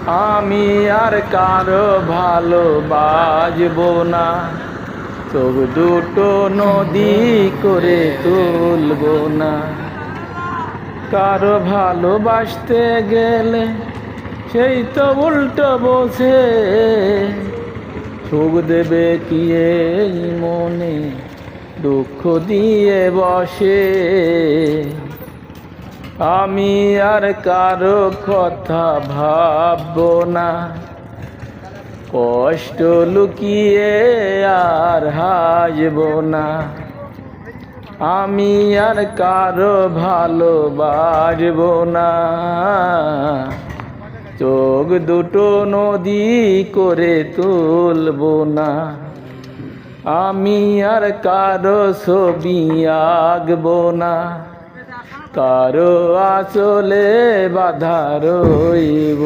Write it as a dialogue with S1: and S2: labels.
S1: আমি আর কারো ভালোবাসবো না, চোখ দুটো নদী করে তুলবো না। কারো ভালোবাসতে গেলে সেই তো উল্টো বসে, সুখ দেবে কি এই মনে দুঃখ দিয়ে বসে। আমি আর কারো কথা ভাববো না, কষ্ট লুকিয়ে আর হাসবো না। আমি আর কারো ভালোবাসবো না, চোখ দুটো নদী করে তুলবো না। আমি আর কারো ছবি আঁকবো না, কারো আঁচলে বাঁধা রইব।